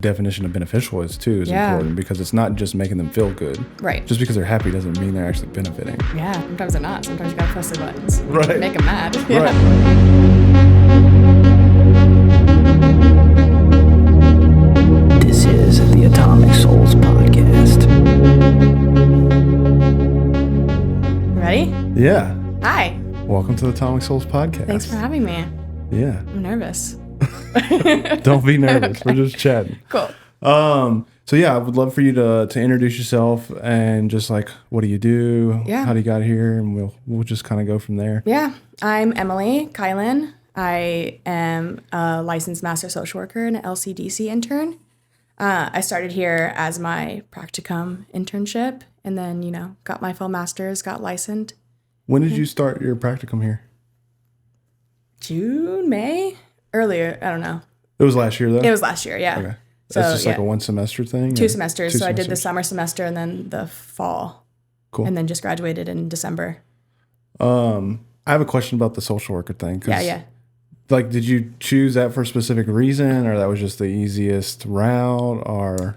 definition of beneficial is important, because it's not just making them feel good. Right. Just because they're happy doesn't mean they're actually benefiting. Yeah, sometimes they're not. Sometimes you gotta press their buttons. Right. Make them mad. Right. This is the Atomic Souls Podcast. Ready? Yeah. Hi. Welcome to the Atomic Souls Podcast. Thanks for having me. Yeah. I'm nervous. Don't be nervous. We're just chatting. Cool. So yeah, I would love for you to introduce yourself and just like, what do you do? Yeah. How do you got here? And we'll just kind of go from there. Yeah, I'm Emily Kylan. I am a licensed master social worker and an LCDC intern. I started here as my practicum internship and then, got my full master's, got licensed. When did you start your practicum here? June, May? Earlier, I don't know. It was last year though? It was last year, yeah. Okay. So, that's just like a one semester thing? Two semesters. So I did the semesters? summer semester and then the fall. Cool. And then just graduated in December. I have a question about the social worker thing. Yeah. Like, did you choose that for a specific reason, or that was just the easiest route, or?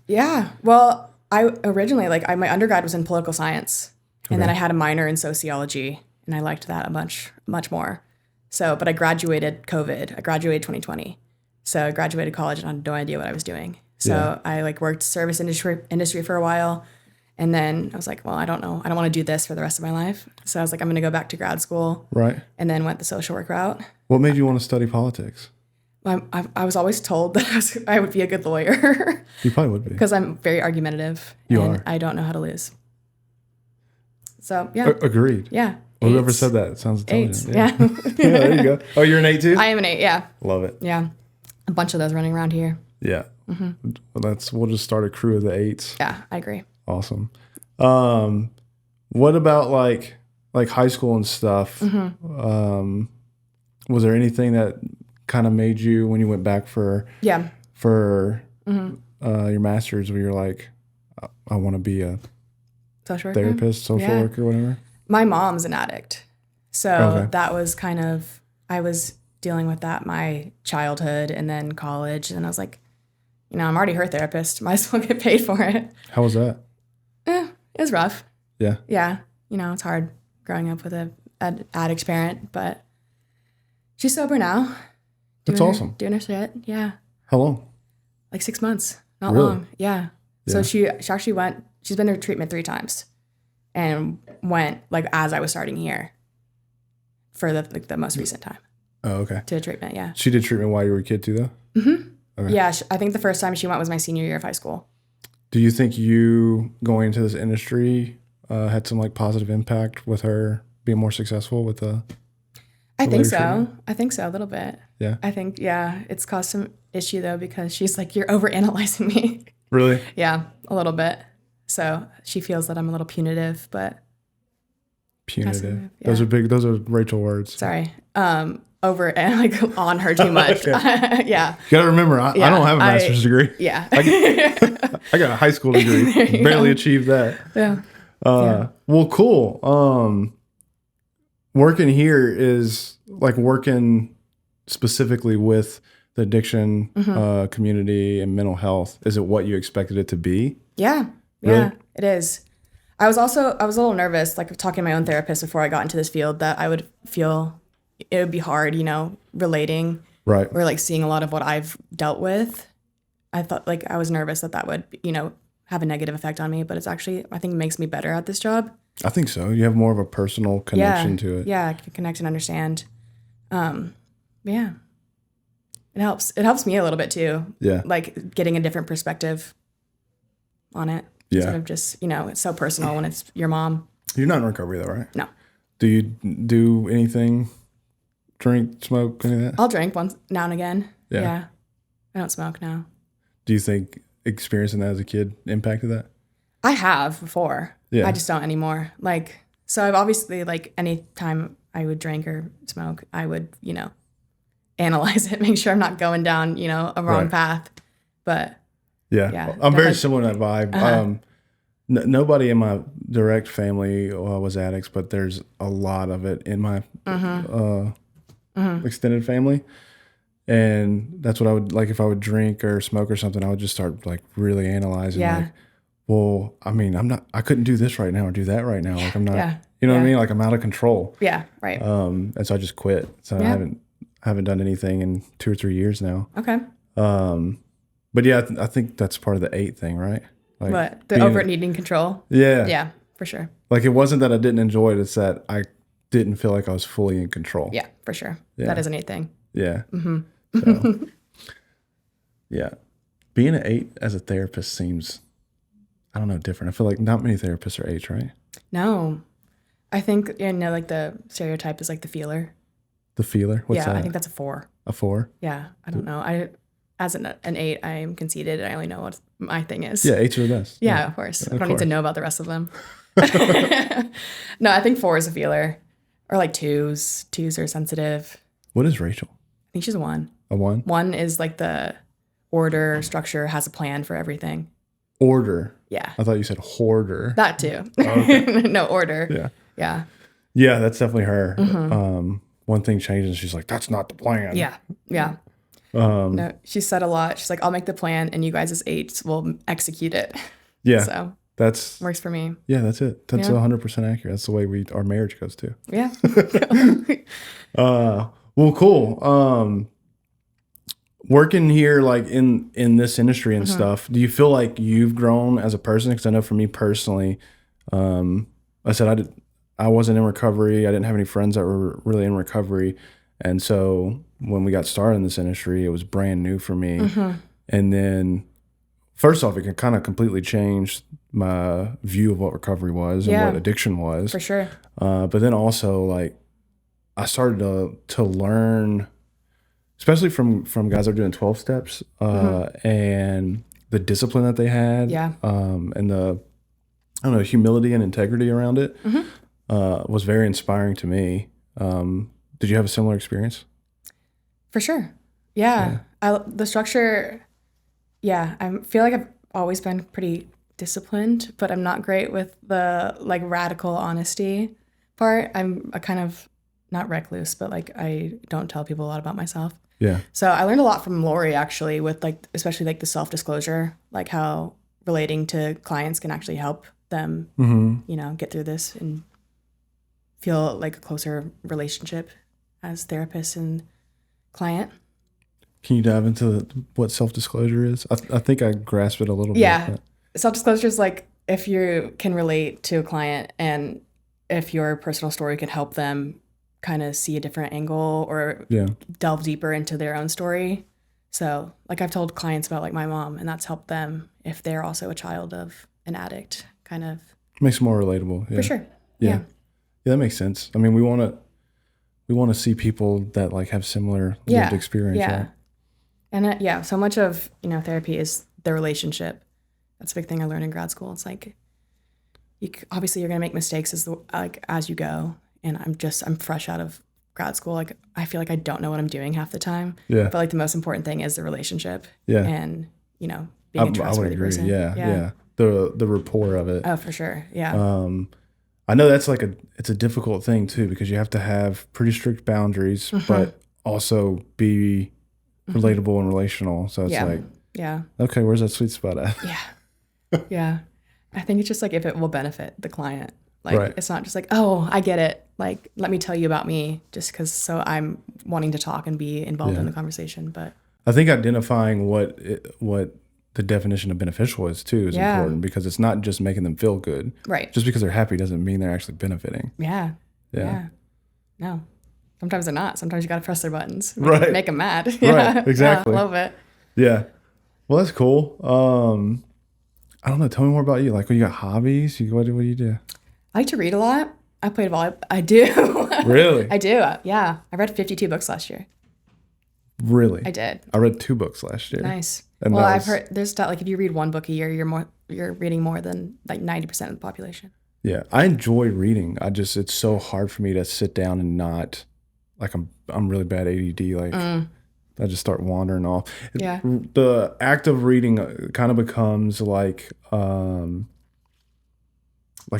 Yeah. Well, I originally, my undergrad was in political science. And then I had a minor in sociology. And I liked that much more. So, but I graduated COVID. I graduated 2020. So I graduated college and I had no idea what I was doing. So I worked service industry for a while. And then I was like, well, I don't know. I don't want to do this for the rest of my life. So I was like, I'm going to go back to grad school. Right. And then went the social work route. What made you want to study politics? I was always told that I would be a good lawyer. You probably would be. Because I'm very argumentative. You and are. I don't know how to lose. So, yeah. Agreed. Yeah. Well, whoever said that, it sounds Eights. intelligent. Yeah. Yeah, there you go. Oh, you're an 8 too? I am an 8, yeah. Love it. Yeah. A bunch of those running around here. Yeah. Mm-hmm. Well, we'll just start a crew of the 8s. Yeah, I agree. Awesome. What about like high school and stuff? Mm-hmm. Was there anything that kind of made you, when you went back for Mm-hmm. Your master's, where you're like, I want to be a Social worker? therapist, social worker, whatever? My mom's an addict. So Okay. that was I was dealing with that my childhood and then college. And I was like, I'm already her therapist. Might as well get paid for it. How was that? It was rough. Yeah. Yeah. It's hard growing up with an addict parent, but she's sober now. That's awesome. Doing her shit. Yeah. How long? 6 months. Not Really? long. Yeah. So she actually she's been to treatment 3 times and went as I was starting here for the most recent time. Oh, okay. To treatment, yeah. She did treatment while you were a kid too, though? Mm-hmm. Okay. Yeah, I think the first time she went was my senior year of high school. Do you think you going into this industry had some positive impact with her being more successful with the I think later so. treatment? I think so, a little bit. Yeah. I think, it's caused some issue, though, because she's like, you're overanalyzing me. Really? Yeah, a little bit. So she feels that I'm a little punitive, but... Punitive. Yeah. Those are Rachel words. Sorry. Over and on her too much. Yeah. You gotta remember, I don't have a master's degree. Yeah. I got a high school degree. Barely achieved that. Yeah. Well, cool. Working here is working specifically with the addiction community and mental health. Is it what you expected it to be? Yeah. Really? Yeah, it is. I was a little nervous, talking to my own therapist before I got into this field, that I would feel it would be hard, relating. Right. Or seeing a lot of what I've dealt with. I thought I was nervous that would, have a negative effect on me, but it's actually, I think, makes me better at this job. I think so. You have more of a personal connection to it. Yeah, I can connect and understand. Yeah. It helps. It helps me a little bit too. Yeah. Getting a different perspective on it. Yeah. Instead of just, it's so personal when it's your mom. You're not in recovery though, right? No. Do you do anything? Drink, smoke, any of that? I'll drink once now and again. Yeah. Yeah. I don't smoke now. Do you think experiencing that as a kid impacted that? I have before. Yeah. I just don't anymore. So I've obviously, any time I would drink or smoke, I would, analyze it, make sure I'm not going down, a wrong path. But yeah. I'm very similar to that vibe. Nobody in my direct family was addicts, but there's a lot of it in my extended family. And that's what I would like if I would drink or smoke or something, I would just start like really analyzing like, well, I mean, I couldn't do this right now or do that right now. Like I'm not, you know what I mean? Like I'm out of control. Yeah. Right. And so I just quit. So I haven't done anything in 2 or 3 years now. Okay. But yeah, I think that's part of the 8 thing, right? Like what? The over needing control? Yeah. Yeah, for sure. Like it wasn't that I didn't enjoy it. It's that I didn't feel like I was fully in control. Yeah, for sure. Yeah. That is an 8 thing. Yeah. So, yeah. Being an 8 as a therapist seems, I don't know, different. I feel like not many therapists are 8s, right? No. I think, like the stereotype is like the feeler. The feeler? What's that? I think that's a 4. A 4? Yeah, I don't know. As an 8, I am conceited. I only know what my thing is. Yeah, 8s are the best. Yeah, of course. I don't need to know about the rest of them. No, I think 4 is a feeler. Or like 2s. 2s are sensitive. What is Rachel? I think she's a 1. A 1? 1 is like the order, structure, has a plan for everything. Order. Yeah. I thought you said hoarder. That too. Oh, okay. No, order. Yeah. Yeah. Yeah, that's definitely her. One thing changes, she's like, that's not the plan. Yeah. Yeah. No, she said a lot. She's like, I'll make the plan and you guys as 8s will execute it. Yeah. So that's works for me. Yeah, that's it. That's 100% accurate. That's the way our marriage goes too. Yeah. Well, cool. Working here, like in this industry and stuff, do you feel like you've grown as a person? Because I know for me personally, I said I wasn't in recovery. I didn't have any friends that were really in recovery. And so when we got started in this industry, it was brand new for me. And then first off, it can kind of completely change my view of what recovery was and what addiction was. For sure. But then also like I started to learn, especially from guys that are doing 12 steps and the discipline that they had and the, I don't know, humility and integrity around it was very inspiring to me. Did you have a similar experience? For sure. Yeah. The structure, I feel like I've always been pretty disciplined, but I'm not great with the like radical honesty part. I'm a kind of not recluse, but like I don't tell people a lot about myself. Yeah. So I learned a lot from Lori actually with like, especially like the self-disclosure, like how relating to clients can actually help them, get through this and feel like a closer relationship as therapist and client. Can you dive into what self-disclosure is? I think I grasped it a little bit. Yeah. Self-disclosure is like if you can relate to a client and if your personal story can help them kind of see a different angle or delve deeper into their own story. So like I've told clients about like my mom and that's helped them if they're also a child of an addict kind of. Makes it more relatable. Yeah. For sure. Yeah, that makes sense. I mean, we want to see people that like have similar lived experience. Yeah. Right? And so much of, therapy is the relationship. That's a big thing I learned in grad school. It's like, obviously you're going to make mistakes as you go. And I'm fresh out of grad school. Like, I feel like I don't know what I'm doing half the time. Yeah. But like the most important thing is the relationship. Yeah. And, being a trustworthy person. Yeah. The rapport of it. Oh, for sure. Yeah. I know that's like it's a difficult thing too, because you have to have pretty strict boundaries, but also be relatable and relational. So it's okay, where's that sweet spot at? Yeah. Yeah. I think it's just like if it will benefit the client. Like it's not just like, oh, I get it. Like, let me tell you about me just because so I'm wanting to talk and be involved in the conversation. But I think identifying what the definition of beneficial is too is important because it's not just making them feel good. Right. Just because they're happy doesn't mean they're actually benefiting. Yeah. No. Sometimes they're not. Sometimes you got to press their buttons. Make them mad. Right. Exactly. I love it. Yeah. Well, that's cool. I don't know. Tell me more about you. Like, when you got hobbies? What do you do? I like to read a lot. I played volleyball. I do. Really? I do. Yeah. I read 52 books last year. Really? I did. I read 2 books last year. Nice. And I've heard there's stat like if you read 1 book a year, you're reading more than like 90% of the population. Yeah, I enjoy reading. It's so hard for me to sit down and not like I'm really bad ADD. Like I just start wandering off. Yeah. The act of reading kind of becomes like a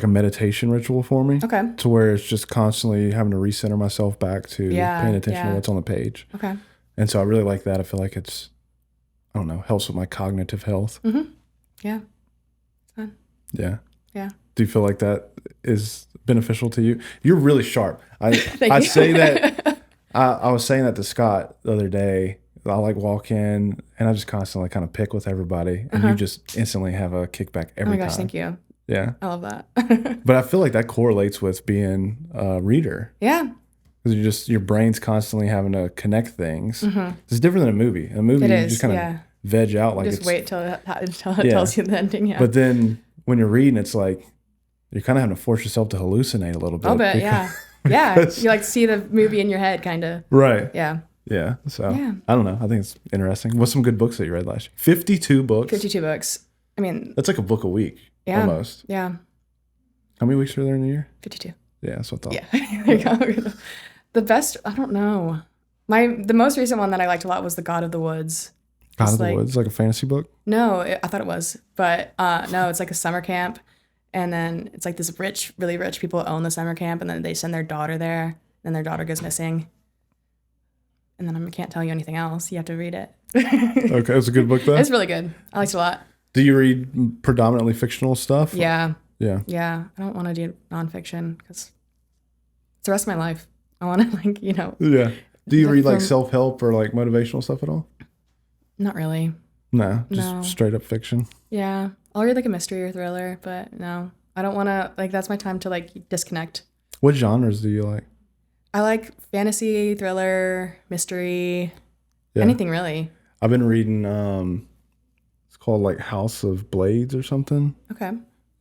meditation ritual for me. Okay. To where it's just constantly having to recenter myself back to paying attention to what's on the page. Okay. And so I really like that. I feel like it's, I don't know, helps with my cognitive health. Mm-hmm. Yeah. It's fun. Yeah. Yeah. Do you feel like that is beneficial to you? You're really sharp. I Thank you. say that. I was saying that to Scott the other day. I like walk in and I just constantly kind of pick with everybody, and you just instantly have a kickback every time. Oh my gosh, thank you. Yeah. I love that. But I feel like that correlates with being a reader. Yeah. Because your brain's constantly having to connect things. It's different than a movie. A movie, you just kind of veg out like just it's... wait till it tells you the ending, yeah. But then when you're reading, it's like you're kind of having to force yourself to hallucinate a little bit. A little bit, yeah. Yeah, you like see the movie in your head, kind of. Right. Yeah. Yeah. So, I don't know. I think it's interesting. What's some good books that you read last year? 52 books? 52 books. I mean... That's like a book a week, almost. Yeah. How many weeks are there in a year? 52. Yeah, that's what I thought. Yeah. There you go. The best, I don't know. The most recent one that I liked a lot was The God of the Woods. God of the Woods, like a fantasy book? No, I thought it was. But no, it's like a summer camp. And then it's like this really rich people own the summer camp. And then they send their daughter there. And their daughter goes missing. And then I can't tell you anything else. You have to read it. Okay, it's a good book though? It's really good. I liked it a lot. Do you read predominantly fictional stuff? Yeah. Yeah. Yeah. I don't want to do nonfiction because it's the rest of my life. I want to Yeah. Do you read like self-help or like motivational stuff at all? Not really. No, just straight up fiction. Yeah. I'll read like a mystery or thriller, but no. I don't want to, that's my time to like disconnect. What genres do you like? I like fantasy, thriller, mystery, anything really. I've been reading, it's called like House of Blades or something. Okay.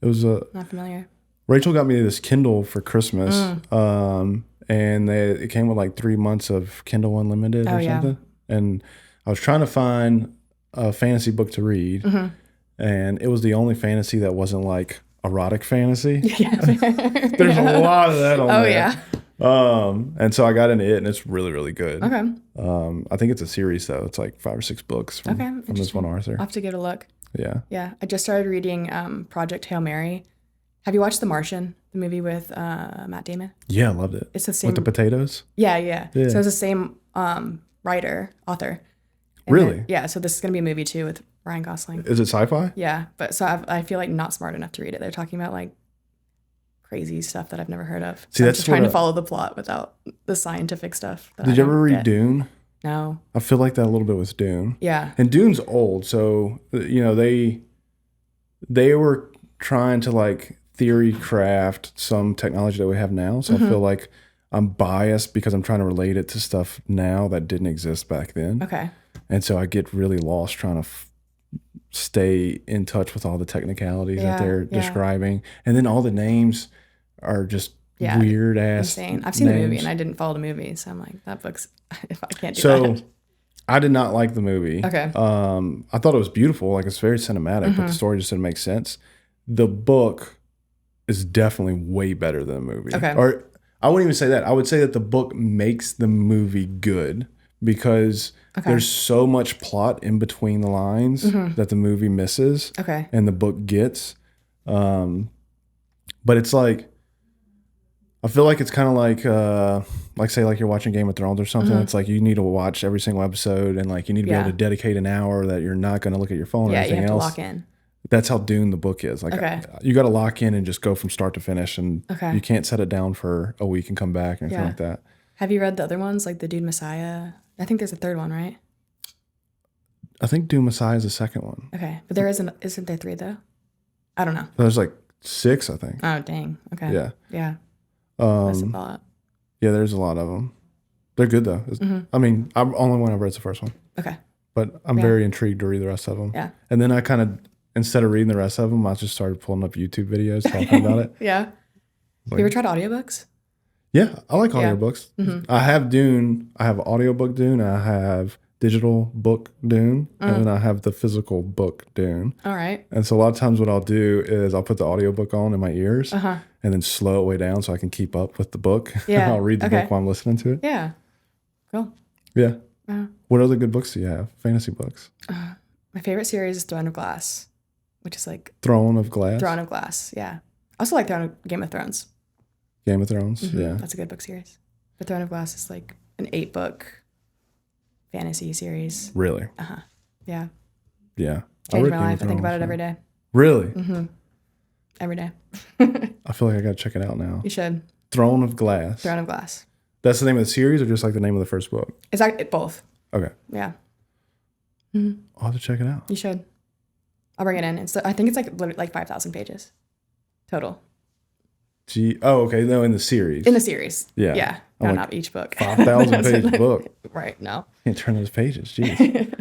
It was not familiar. Rachel got me this Kindle for Christmas. And it came with like 3 months of Kindle Unlimited or something. And I was trying to find a fantasy book to read. And it was the only fantasy that wasn't like erotic fantasy. Yeah. There's a lot of that on there. Yeah. And so I got into it, and it's really, really good. Okay. I think it's a series though. It's like 5 or 6 books from this one author. I'll have to give it a look. Yeah. Yeah. I just started reading Project Hail Mary. Have you watched The Martian, the movie with Matt Damon? Yeah, I loved it. It's the same with the potatoes. Yeah. So it's the same author. And really? Yeah. So this is gonna be a movie too with Ryan Gosling. Is it sci-fi? Yeah, but so I feel like not smart enough to read it. They're talking about like crazy stuff that I've never heard of. See, I'm that's just trying to follow the plot without the scientific stuff. Did you ever read Dune? No. I feel like that a little bit with Dune. Yeah. And Dune's old, so they were trying to like theory craft some technology that we have now. So I feel like I'm biased because I'm trying to relate it to stuff now that didn't exist back then. Okay. And so I get really lost trying to stay in touch with all the technicalities that they're describing. And then all the names are just weird ass insane. I've seen the movie and I didn't follow the movie. So I'm like, that book's, if I can't do that. So I did not like the movie. Okay. I thought it was beautiful. Like it's very cinematic, but the story just didn't make sense. The book is definitely way better than the movie. Okay. Or I wouldn't even say that. I would say that the book makes the movie good because there's so much plot in between the lines that the movie misses and the book gets. But it's like, I feel like it's kind of like say like you're watching Game of Thrones or something. It's like you need to watch every single episode and like you need to be able to dedicate an hour that you're not going to look at your phone or anything else. Yeah, you have to lock in. That's how Dune the book is. Like you got to lock in and just go from start to finish, and you can't set it down for a week and come back or anything like that. Have you read the other ones, like the Dune Messiah? I think there's a third one, right? I think Dune Messiah is the second one. Okay, but there isn't there 3 though? I don't know. There's like 6, I think. Oh dang. Okay. Yeah. Yeah. That's a lot. Yeah, there's a lot of them. They're good though. I mean, I'm only one I've read the first one. Okay. But I'm very intrigued to read the rest of them. Yeah. And then I kind of, instead of reading the rest of them, I just started pulling up YouTube videos talking about it. Yeah. Like, you ever tried audiobooks? Yeah, I like audiobooks. I have Dune. I have audiobook Dune. I have digital book Dune. And then I have the physical book Dune. All right. And so a lot of times what I'll do is I'll put the audiobook on in my ears and then slow it way down so I can keep up with the book. Yeah. I'll read the book while I'm listening to it. Yeah. Cool. Yeah. What other good books do you have? Fantasy books? My favorite series is Throne of Glass, which is like... Throne of Glass? Throne of Glass, yeah. I also like Game of Thrones. Game of Thrones, yeah. That's a good book series. But Throne of Glass is like an 8-book fantasy series. Really? Yeah. Yeah. Changed my life. I think about it every day. Really? Every day. I feel like I gotta check it out now. You should. Throne of Glass. Throne of Glass. That's the name of the series, or just like the name of the first book? It's like both. Okay. Yeah. I'll have to check it out. You should. I'll bring it in. I think it's like 5,000 pages total. Gee. Oh, okay. No, in the series. In the series. Yeah. Yeah. I'm No, like, not each book. 5,000 page book. Right. No. Can't turn those pages. Jeez.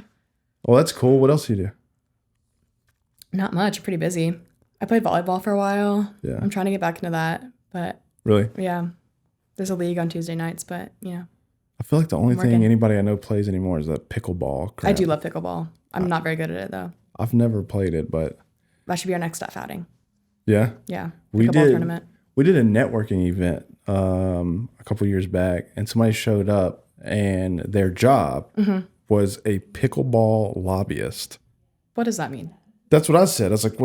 Well, that's cool. What else do you do? Not much. Pretty busy. I played volleyball for a while. Yeah. I'm trying to get back into that, but Really? yeah, there's a league on Tuesday nights, but I feel like the only working. thing anybody I know plays anymore is that pickleball crap. I do love pickleball. I'm not very good at it though. I've never played it, but That should be our next staff outing. yeah. Yeah. We Pickleball did. tournament. We did a networking event a couple years back, and somebody showed up, and their job was a pickleball lobbyist. What does that mean? That's what I said. I was like,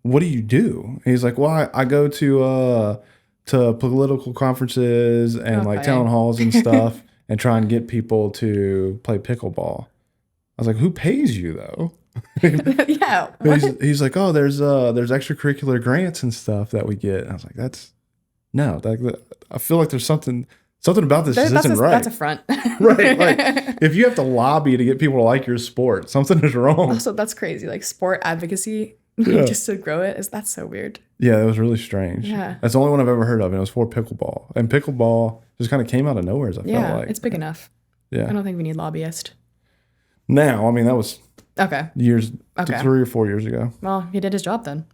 What do you do? And he's like, well, I go to political conferences and like Okay. town halls and stuff and try and get people to play pickleball. I was like, who pays you though? Yeah. What? He's like, oh, there's extracurricular grants and stuff that we get. And I was like, I feel like there's something about this that isn't right. That's a front. Right. Like if you have to lobby to get people to like your sport, something is wrong. Also, that's crazy. Like sport advocacy, Yeah. just to grow it, that's so weird. Yeah, it was really strange. Yeah. That's the only one I've ever heard of, and it was for pickleball. And pickleball just kind of came out of nowhere, as I Yeah, felt like. it's big enough. Yeah. I don't think we need lobbyists. Now, I mean, that was Okay. years, Okay. 3 or 4 years ago. Well, he did his job then.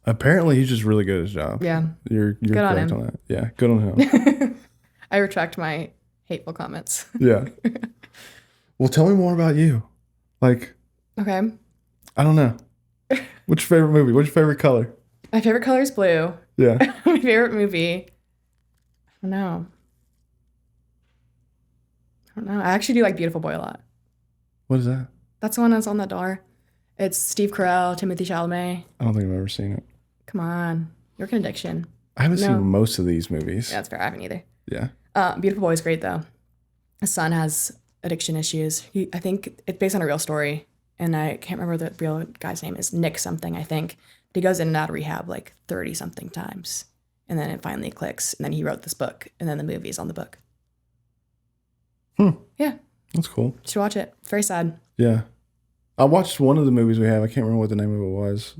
Apparently, he's just really good at his job. Yeah. You're Good on correct him. on that. Yeah, good on him. I retract my hateful comments. Yeah. Well, tell me more about you. Like, Okay. I don't know. What's your favorite movie? What's your favorite color? My favorite color is blue. Yeah. My favorite movie. I don't know. I actually do like Beautiful Boy a lot. What is that? That's the one that's on that door. It's Steve Carell, Timothy Chalamet. I don't think I've ever seen it. Come on. You're an addiction. I haven't No. seen most of these movies. Yeah, that's fair. I haven't either. Yeah. Beautiful Boy is great, though. His son has addiction issues. I think it's based on a real story, and I can't remember the real guy's name. Is Nick something, I think. But he goes in and out of rehab like 30-something times, and then it finally clicks, and then he wrote this book, and then the movie is on the book. Yeah, That's cool. you should watch it. It's very sad. Yeah. I watched one of the movies we have. I can't remember what the name of it was.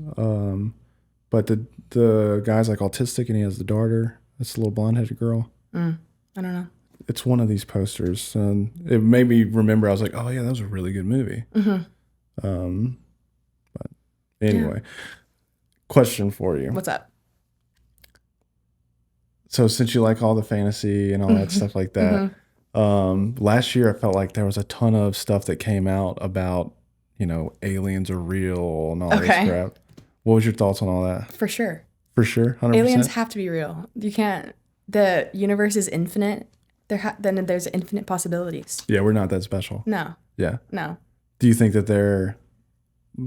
But the guy's like autistic and he has the daughter. That's the little blonde-headed girl. I don't know. It's one of these posters. And it made me remember, I was like, oh, yeah, that was a really good movie. But anyway, question for you. What's up? So since you like all the fantasy and all that stuff like that, last year I felt like there was a ton of stuff that came out about, aliens are real and all this crap. What was your thoughts on all that? For sure. For sure, 100%. Aliens have to be real. You can't. The universe is infinite. Then there's infinite possibilities. Yeah, we're not that special. No. Yeah. No. Do you think that they're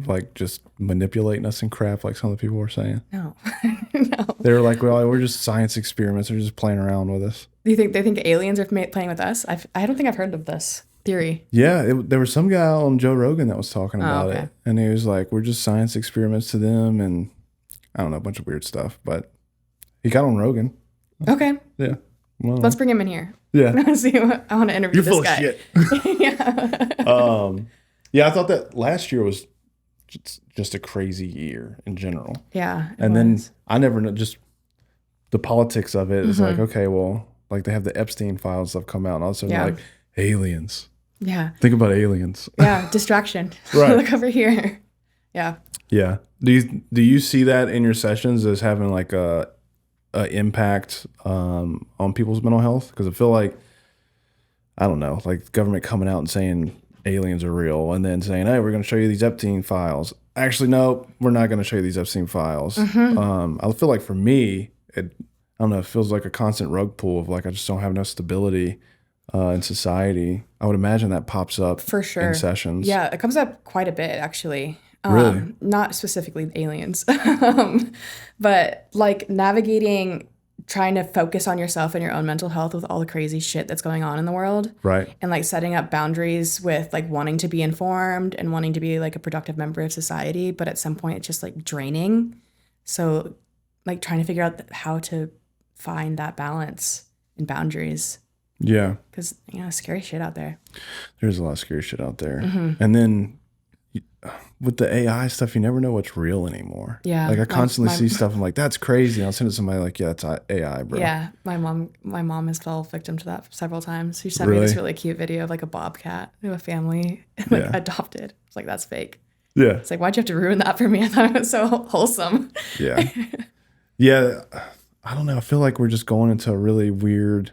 like just manipulating us and crap like some of the people were saying? No. No. They're like, well, we're just science experiments. They're just playing around with us. Do you think they think aliens are playing with us? I don't think I've heard of this theory. Yeah, there was some guy on Joe Rogan that was talking about okay. it. And he was like, we're just science experiments to them. And I don't know, a bunch of weird stuff. But he got on Rogan. Okay. Yeah. Well, Let's bring him in here. yeah. See what I want to interview You're this full guy. of shit. Yeah. Yeah, I thought that last year was just a crazy year in general. Yeah. And then I never know, just the politics of it is like, okay, well, like they have the Epstein files stuff come out and all of a sudden Yeah. like aliens. Yeah. Think about aliens. Yeah. Distraction. Right. Look over here. Yeah. Yeah. Do you see that in your sessions as having like a impact on people's mental health? Because I feel like, I don't know, like government coming out and saying aliens are real and then saying, hey, we're going to show you these Epstein files. Actually, no, we're not going to show you these Epstein files. I feel like for me, I don't know, it feels like a constant rug pull of like I just don't have enough stability in society. I would imagine that pops up For sure. in sessions. Yeah. It comes up quite a bit, actually. Really? Not specifically aliens, but like navigating trying to focus on yourself and your own mental health with all the crazy shit that's going on in the world. Right. And like setting up boundaries with like wanting to be informed and wanting to be like a productive member of society. But at some point it's just like draining. So like trying to figure out how to find that balance and boundaries. Yeah. Because, scary shit out there. There's a lot of scary shit out there. And then with the AI stuff, you never know what's real anymore. Yeah. Like I constantly see stuff. I'm like, that's crazy. And I'll send it to somebody like, yeah, it's AI, bro. Yeah. My mom has fell victim to that several times. She sent me this really cute video of like a bobcat who a family adopted. It's like, that's fake. Yeah. It's like, why'd you have to ruin that for me? I thought it was so wholesome. Yeah. Yeah. I don't know. I feel like we're just going into a really weird,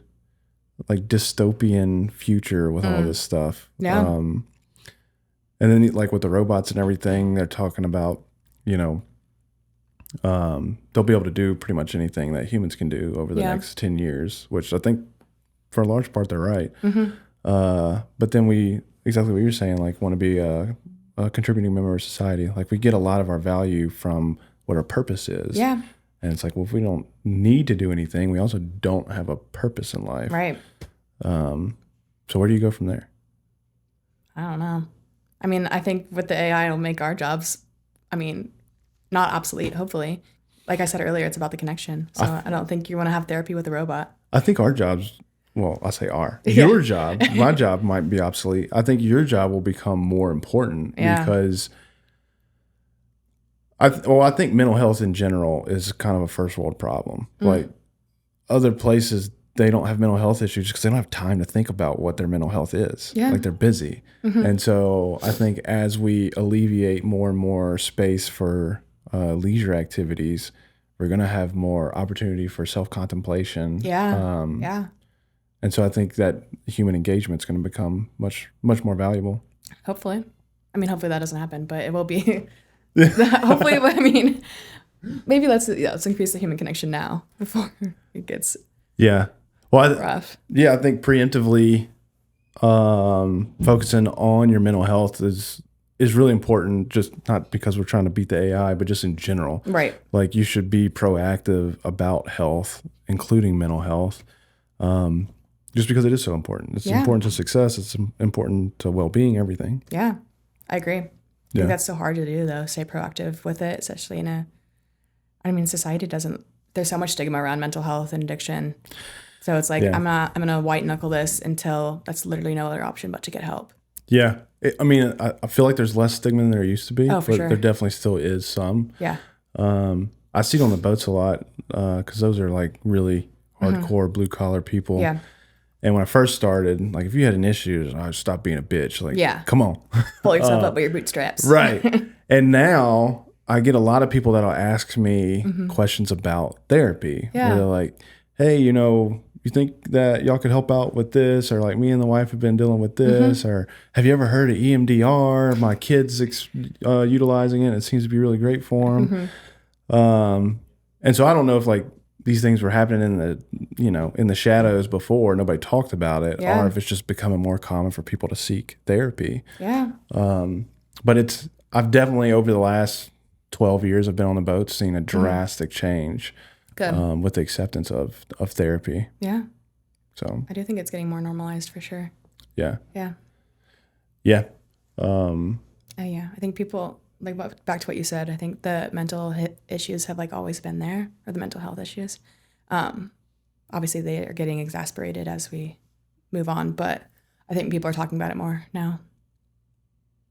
like dystopian future with all this stuff. Yeah. And then like with the robots and everything, they're talking about, they'll be able to do pretty much anything that humans can do over the next 10 years, which I think for a large part they're right. But then exactly what you're saying, like want to be a contributing member of society. Like we get a lot of our value from what our purpose is. Yeah. And it's like, well, if we don't need to do anything, we also don't have a purpose in life. Right. So where do you go from there? I don't know. I mean, I think with the AI, it'll make our jobs, not obsolete, hopefully. Like I said earlier, it's about the connection. So I don't think you want to have therapy with a robot. I think our jobs, well, I say your job, my job might be obsolete. I think your job will become more important because I think mental health in general is kind of a first world problem. Like other places, they don't have mental health issues because they don't have time to think about what their mental health is. Yeah. Like they're busy. And so I think as we alleviate more and more space for leisure activities, we're going to have more opportunity for self-contemplation. Yeah. And so I think that human engagement is going to become much, much more valuable. Hopefully. Hopefully that doesn't happen, but it will be. Hopefully, maybe let's increase the human connection now before it gets rough. I think preemptively focusing on your mental health is really important, just not because we're trying to beat the AI, but just in general. Right. Like you should be proactive about health, including mental health, just because it is so important. It's important to success. It's important to well-being, everything. Yeah, I agree. I think that's so hard to do, though, stay proactive with it, especially society doesn't, there's so much stigma around mental health and addiction. So it's like, I'm going to white knuckle this until that's literally no other option but to get help. Yeah. I feel like there's less stigma than there used to be. Oh, for but sure. There definitely still is some. Yeah. I see it on the boats a lot because those are like really hardcore blue collar people. Yeah. And when I first started, like if you had an issue, I would stop being a bitch. Like, come on. Pull yourself up by your bootstraps. Right. And now I get a lot of people that'll ask me questions about therapy. Yeah. Where they're like, hey, you think that y'all could help out with this? Or like me and the wife have been dealing with this. Or have you ever heard of EMDR? My kid's utilizing it. It seems to be really great for them. And so I don't know if like these things were happening in the shadows before, nobody talked about it, or if it's just becoming more common for people to seek therapy. Yeah. But I've definitely over the last 12 years I've been on the boat seen a drastic change with the acceptance of therapy. Yeah. So I do think it's getting more normalized for sure. Yeah. Yeah. Yeah. I think people, like back to what you said, I think the mental issues have like always been there, or the mental health issues. Obviously they are getting exasperated as we move on, but I think people are talking about it more now,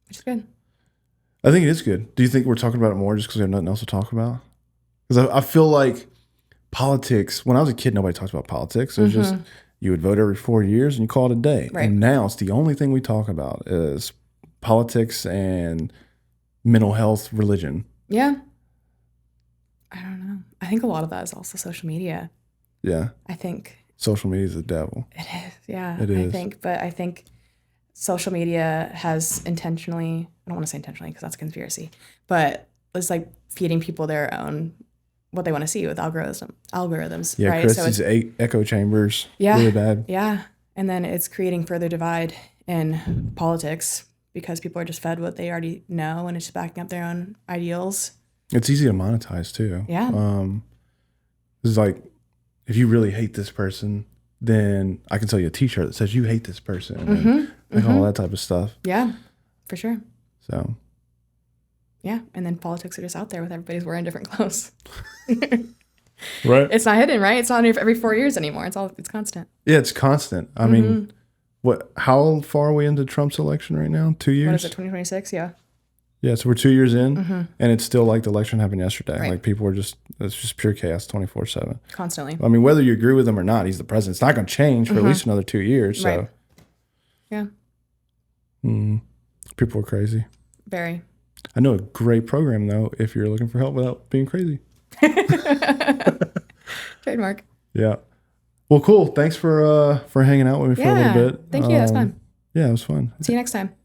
which is good. I think it is good. Do you think we're talking about it more just because we have nothing else to talk about? Because I feel like politics, when I was a kid, nobody talked about politics. It was just, you would vote every 4 years and you call it a day. Right. And now it's the only thing we talk about is politics and mental health, religion. Yeah. I don't know. I think a lot of that is also social media. Yeah. I think social media is the devil. It is. Yeah. It is. I think social media has intentionally, I don't want to say intentionally because that's a conspiracy, but it's like feeding people their own, what they want to see with algorithms. Yeah, right? Chris, so these echo chambers. Yeah. Really bad. Yeah. And then it's creating further divide in politics because people are just fed what they already know and it's just backing up their own ideals. It's easy to monetize too. Yeah. It's like if you really hate this person, then I can sell you a T-shirt that says you hate this person, and like all that type of stuff. Yeah, for sure. So, yeah, and then politics are just out there with everybody's wearing different clothes. right? It's not hidden, right? It's not every 4 years anymore. It's constant. Yeah, it's constant. I mean, how far are we into Trump's election right now? 2 years? What is it, 2026? Yeah. Yeah, so we're 2 years in, and it's still like the election happened yesterday. Right. Like people are it's just pure chaos 24/7. Constantly. I mean, whether you agree with him or not, he's the president. It's not going to change for at least another 2 years. So, Right. Yeah. People are crazy. Very. I know a great program, though, if you're looking for help without being crazy. Trademark. Yeah. Well, cool. Thanks for hanging out with me for a little bit. Thank you. That's fun. Yeah, it was fun. See you next time.